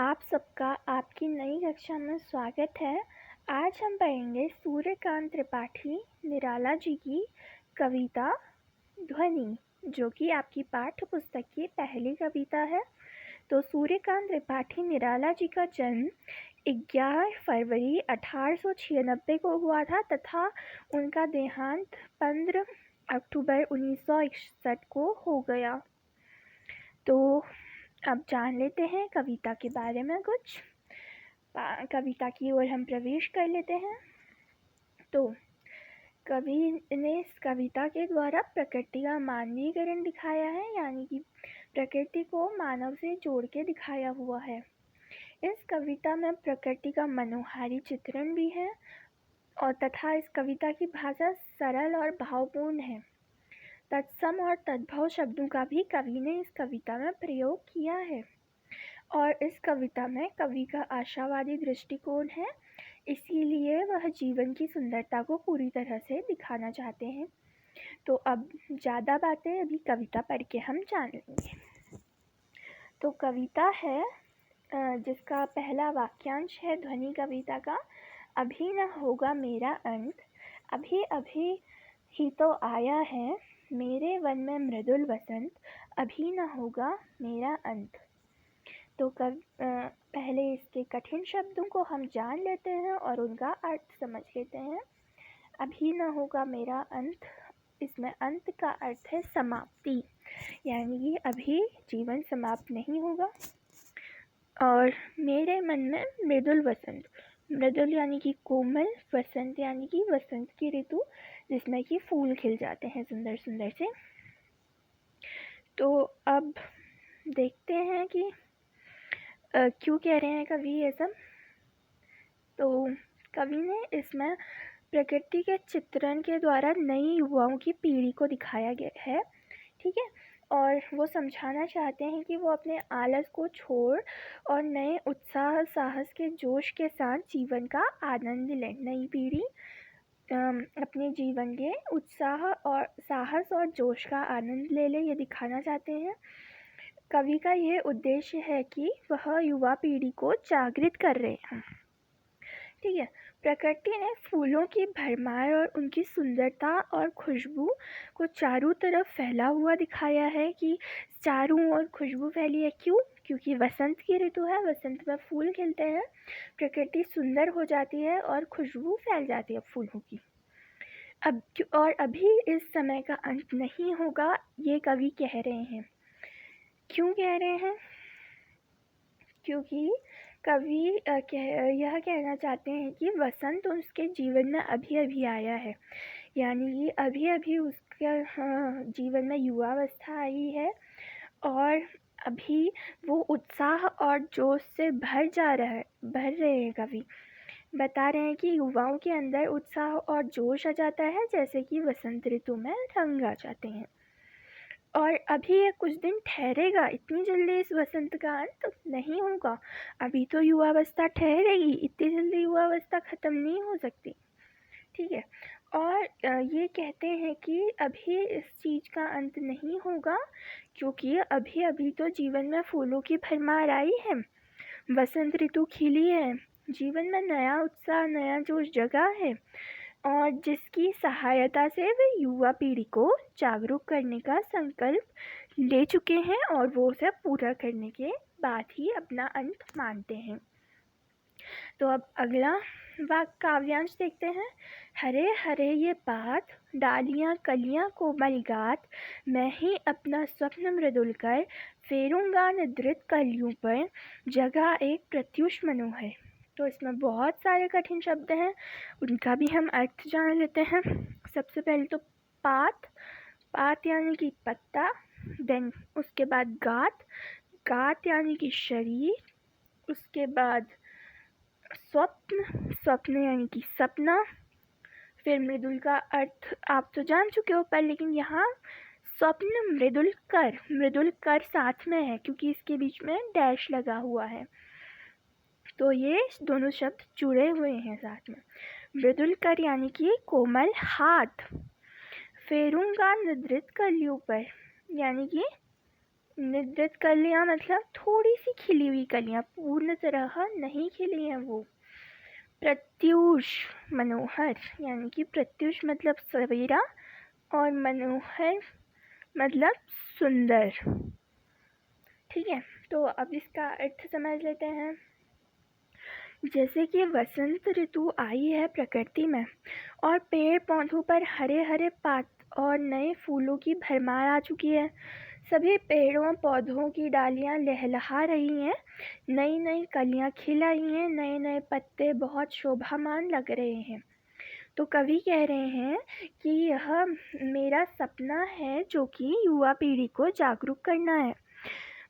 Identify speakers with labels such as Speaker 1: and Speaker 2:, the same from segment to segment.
Speaker 1: आप सबका आपकी नई कक्षा में स्वागत है। आज हम पढ़ेंगे सूर्यकांत त्रिपाठी निराला जी की कविता ध्वनि, जो कि आपकी पाठ्य पुस्तक की पहली कविता है। तो सूर्यकांत त्रिपाठी निराला जी का जन्म 11 फरवरी 1896 को हुआ था तथा उनका देहांत 15 अक्टूबर 1961 को हो गया। तो अब जान लेते हैं कविता के बारे में कुछ। कविता की ओर हम प्रवेश कर लेते हैं। तो कवि ने इस कविता के द्वारा प्रकृति का मानवीकरण दिखाया है, यानी कि प्रकृति को मानव से जोड़ के दिखाया हुआ है। इस कविता में प्रकृति का मनोहारी चित्रण भी है और तथा इस कविता की भाषा सरल और भावपूर्ण है। तत्सम और तद्भव शब्दों का भी कवि ने इस कविता में प्रयोग किया है और इस कविता में कवि का आशावादी दृष्टिकोण है, इसीलिए वह जीवन की सुंदरता को पूरी तरह से दिखाना चाहते हैं। तो अब ज़्यादा बातें अभी कविता पढ़ के हम जान लेंगे। तो कविता है जिसका पहला वाक्यांश है ध्वनि कविता का, अभी न होगा मेरा अंत, अभी अभी ही तो आया है मेरे वन में मृदुल वसंत, अभी न होगा मेरा अंत। तो पहले इसके कठिन शब्दों को हम जान लेते हैं और उनका अर्थ समझ लेते हैं। अभी न होगा मेरा अंत, इसमें अंत का अर्थ है समाप्ति, यानी कि अभी जीवन समाप्त नहीं होगा। और मेरे मन में मृदुल वसंत, मृदुल यानी कि कोमल, वसंत यानी कि वसंत की ऋतु जिसमें कि फूल खिल जाते हैं सुंदर सुंदर से। तो अब देखते हैं कि क्यों कह रहे हैं कवि ये सब। तो कवि ने इसमें प्रकृति के चित्रण के द्वारा नई युवाओं की पीढ़ी को दिखाया गया है, ठीक है। और वो समझाना चाहते हैं कि वो अपने आलस को छोड़ और नए उत्साह साहस के जोश के साथ जीवन का आनंद लें। नई पीढ़ी अपने जीवन के उत्साह और साहस और जोश का आनंद ले ये दिखाना चाहते हैं। कवि का ये उद्देश्य है कि वह युवा पीढ़ी को जागृत कर रहे हैं, ठीक है। प्रकृति ने फूलों की भरमार और उनकी सुंदरता और खुशबू को चारों तरफ फैला हुआ दिखाया है कि चारों ओर खुशबू फैली है। क्यों? क्योंकि वसंत की ऋतु है, वसंत में फूल खिलते हैं, प्रकृति सुंदर हो जाती है और खुशबू फैल जाती है फूलों की। और अभी इस समय का अंत नहीं होगा, ये कवि कह रहे हैं। क्यों कह रहे हैं? क्योंकि कवि यह कहना चाहते हैं कि वसंत उसके जीवन में अभी अभी आया है, यानी कि अभी अभी उसके जीवन में युवावस्था आई है और अभी वो उत्साह और जोश से भर रहे हैं। कवि बता रहे हैं कि युवाओं के अंदर उत्साह और जोश आ जाता है, जैसे कि वसंत ऋतु में रंग आ जाते हैं। और अभी ये कुछ दिन ठहरेगा, इतनी जल्दी इस वसंत का अंत नहीं होगा। अभी तो युवावस्था ठहरेगी, इतनी जल्दी युवावस्था ख़त्म नहीं हो सकती, ठीक है। और ये कहते हैं कि अभी इस चीज़ का अंत नहीं होगा, क्योंकि अभी अभी तो जीवन में फूलों की भरमार आई है, वसंत ऋतु खिली है, जीवन में नया उत्साह नया जोश जगा है और जिसकी सहायता से वे युवा पीढ़ी को जागरूक करने का संकल्प ले चुके हैं और वो उसे पूरा करने के बाद ही अपना अंत मानते हैं। तो अब अगला काव्यांश देखते हैं। हरे हरे ये बात, डालियाँ कलियाँ कोमल गात, मैं ही अपना स्वप्न मृदुल कर फेरूंगा निद्रित कलियों पर, जगह एक प्रत्युष मनोहर। तो इसमें बहुत सारे कठिन शब्द हैं, उनका भी हम अर्थ जान लेते हैं। सबसे पहले तो पात, पात यानी कि पत्ता, देन उसके बाद गात, गात यानी कि शरीर, उसके बाद स्वप्न, स्वप्न यानी कि सपना। फिर मृदुल का अर्थ आप तो जान चुके हो पर, लेकिन यहाँ स्वप्न मृदुल कर साथ में है क्योंकि इसके बीच में डैश लगा हुआ है, तो ये दोनों शब्द जुड़े हुए हैं साथ में। मृदुल कर यानी कि कोमल हाथ, फेरूंगा निद्रित कलियों पर यानी कि निद्रित कलियां मतलब थोड़ी सी खिली हुई कलियां, पूर्ण तरह नहीं खिली हैं वो। प्रत्यूष मनोहर, यानी कि प्रत्यूष मतलब सवेरा और मनोहर मतलब सुंदर। ठीक है, तो अब इसका अर्थ समझ लेते हैं। जैसे कि वसंत ऋतु आई है प्रकृति में और पेड़ पौधों पर हरे हरे पात और नए फूलों की भरमार आ चुकी है। सभी पेड़ों पौधों की डालियां लहलहा रही हैं, नई नई कलियां खिल आई हैं, नए नए पत्ते बहुत शोभामान लग रहे हैं। तो कवि कह रहे हैं कि यह मेरा सपना है जो कि युवा पीढ़ी को जागरूक करना है।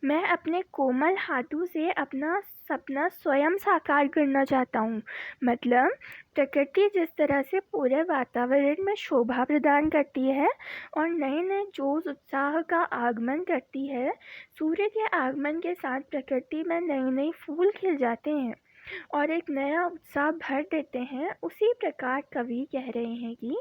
Speaker 1: मैं अपने कोमल हाथों से अपना सपना स्वयं साकार करना चाहता हूँ। मतलब प्रकृति जिस तरह से पूरे वातावरण में शोभा प्रदान करती है और नए नए जोश उत्साह का आगमन करती है, सूर्य के आगमन के साथ प्रकृति में नए नए फूल खिल जाते हैं और एक नया उत्साह भर देते हैं। उसी प्रकार कवि कह रहे हैं कि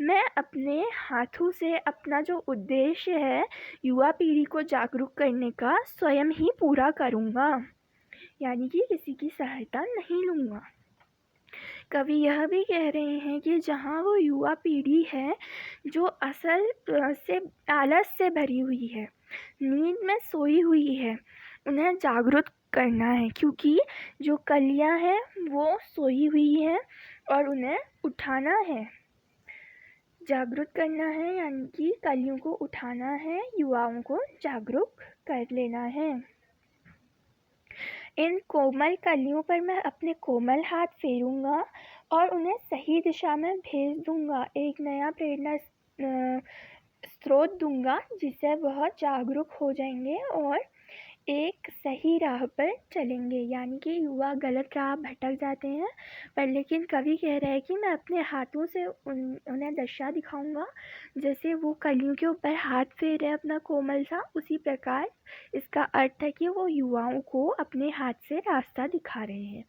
Speaker 1: मैं अपने हाथों से अपना जो उद्देश्य है युवा पीढ़ी को जागरूक करने का स्वयं ही पूरा करूँगा, यानी कि किसी की सहायता नहीं लूँगा। कवि यह भी कह रहे हैं कि जहाँ वो युवा पीढ़ी है जो असल से आलस से भरी हुई है, नींद में सोई हुई है, उन्हें जागरूक करना है, क्योंकि जो कलियां हैं वो सोई हुई हैं और उन्हें उठाना है। जागरूक करना है यानी कि कलियों को उठाना है, युवाओं को जागरूक कर लेना है। इन कोमल कलियों पर मैं अपने कोमल हाथ फेरूंगा और उन्हें सही दिशा में भेज दूंगा, एक नया प्रेरणा स्रोत दूंगा जिससे वह जागरूक हो जाएंगे और एक सही राह पर चलेंगे। यानी कि युवा गलत राह भटक जाते हैं, पर लेकिन कवि कह रहे हैं कि मैं अपने हाथों से उन्हें दशा दिखाऊंगा, जैसे वो कलियों के ऊपर हाथ फेर रहे अपना कोमल सा, उसी प्रकार इसका अर्थ है कि वो युवाओं को अपने हाथ से रास्ता दिखा रहे हैं।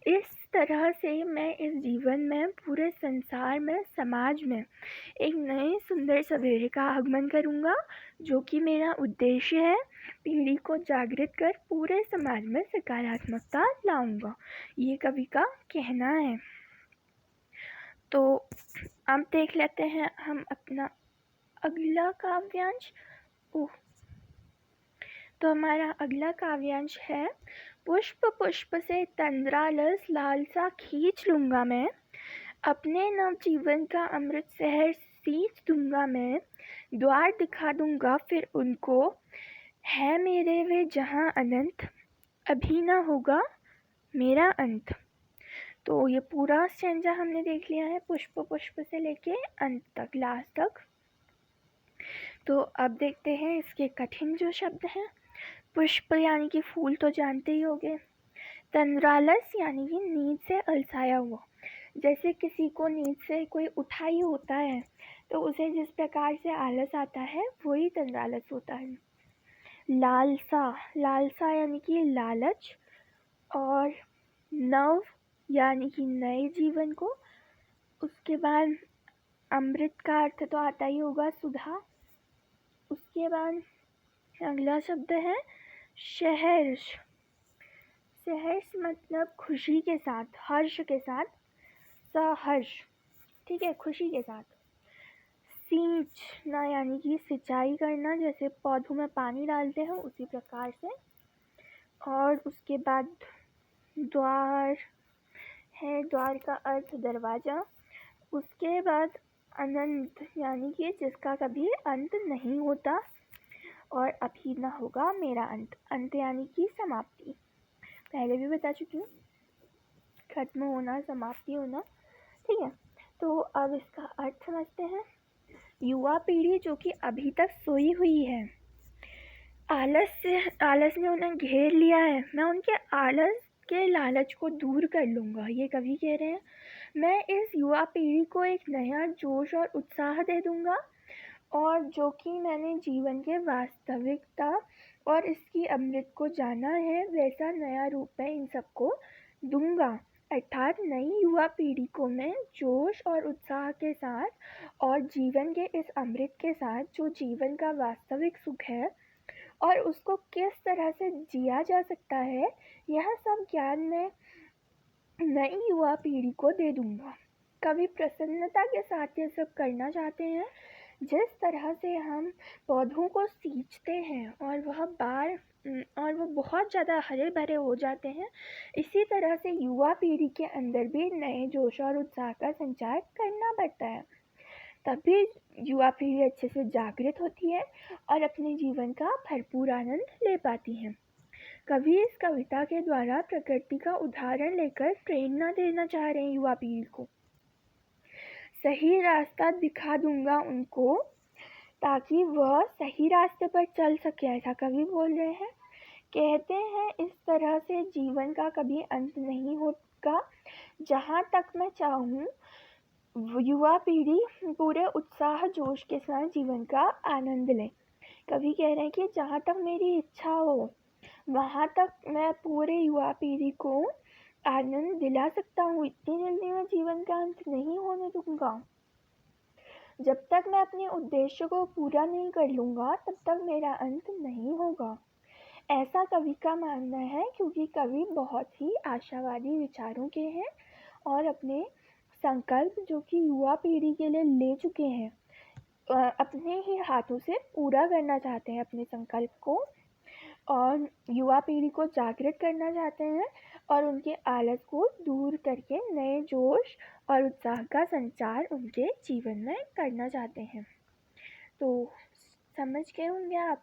Speaker 1: इस तरह से मैं इस जीवन में, पूरे संसार में, समाज में एक नए सुंदर सवेरे का आगमन करूँगा, जो कि मेरा उद्देश्य है। पीढ़ी को जागृत कर पूरे समाज में सकारात्मकता लाऊंगा, ये कवि का कहना है। तो अब देख लेते हैं हम अपना अगला काव्यांश। तो हमारा अगला काव्यांश है, पुष्प पुष्प से तंद्रालस लालसा खींच लूँगा मैं, अपने नवजीवन का अमृत शहर सींच दूँगा मैं, द्वार दिखा दूँगा फिर उनको, है मेरे वे जहाँ अनंत, अभी ना होगा मेरा अंत। तो ये पूरा स्टैंजा हमने देख लिया है, पुष्प पुष्प से लेके अंत तक, लास्ट तक। तो अब देखते हैं इसके कठिन जो शब्द हैं। पुष्प यानी कि फूल तो जानते ही होंगे। तंद्रालस यानी कि नींद से अलसाया हुआ, जैसे किसी को नींद से कोई उठा ही होता है तो उसे जिस प्रकार से आलस आता है वही तंद्रालस होता है। लालसा, लालसा यानी कि लालच, और नव यानी कि नए जीवन को। उसके बाद अमृत का अर्थ तो आता ही होगा, सुधा। उसके बाद अगला शब्द है सहर्ष। सहर्ष मतलब खुशी के साथ, हर्ष के साथ, सहर्ष, ठीक है, खुशी के साथ। सींचना यानी कि सिंचाई करना, जैसे पौधों में पानी डालते हैं उसी प्रकार से। और उसके बाद द्वार है, द्वार का अर्थ दरवाज़ा। उसके बाद अनंत यानी कि जिसका कभी अंत नहीं होता, और अभी ना होगा मेरा अंत। अंत यानी कि समाप्ति, पहले भी बता चुकी हूँ, खत्म होना, समाप्ति होना, ठीक है। तो अब इसका अर्थ समझते हैं। युवा पीढ़ी जो कि अभी तक सोई हुई है, आलस ने उन्हें घेर लिया है, मैं उनके आलस के लालच को दूर कर लूँगा, ये कवि कह रहे हैं। मैं इस युवा पीढ़ी को एक नया जोश और उत्साह दे दूँगा, और जो कि मैंने जीवन के वास्तविकता और इसकी अमृत को जाना है, वैसा नया रूप मैं इन सबको दूंगा। अर्थात नई युवा पीढ़ी को मैं जोश और उत्साह के साथ और जीवन के इस अमृत के साथ, जो जीवन का वास्तविक सुख है, और उसको किस तरह से जिया जा सकता है, यह सब ज्ञान मैं नई युवा पीढ़ी को दे दूंगा। कवि प्रसन्नता के साथ ये सब करना चाहते हैं। जिस तरह से हम पौधों को सींचते हैं और वो बहुत ज़्यादा हरे भरे हो जाते हैं, इसी तरह से युवा पीढ़ी के अंदर भी नए जोश और उत्साह का संचार करना पड़ता है। तभी युवा पीढ़ी अच्छे से जागृत होती है और अपने जीवन का भरपूर आनंद ले पाती है। कवि इस कविता के द्वारा प्रकृति का उदाहरण लेकर प्रेरणा देना चाह रहे हैं युवा पीढ़ी को। सही रास्ता दिखा दूंगा उनको ताकि वह सही रास्ते पर चल सके, ऐसा कवि बोल रहे हैं। कहते हैं इस तरह से जीवन का कभी अंत नहीं होगा। जहाँ तक मैं चाहूँ युवा पीढ़ी पूरे उत्साह जोश के साथ जीवन का आनंद ले। कवि कह रहे हैं कि जहाँ तक मेरी इच्छा हो वहाँ तक मैं पूरे युवा पीढ़ी को आनंद दिला सकता हूँ। इतनी जल्दी मैं जीवन का अंत नहीं होने दूंगा। जब तक मैं अपने उद्देश्य को पूरा नहीं कर लूँगा तब तक मेरा अंत नहीं होगा, ऐसा कवि का मानना है। क्योंकि कवि बहुत ही आशावादी विचारों के हैं और अपने संकल्प जो कि युवा पीढ़ी के लिए ले चुके हैं, अपने ही हाथों से पूरा करना चाहते हैं अपने संकल्प को, और युवा पीढ़ी को जागृत करना चाहते हैं और उनके आलस को दूर करके नए जोश और उत्साह का संचार उनके जीवन में करना चाहते हैं। तो समझ गए होंगे आप।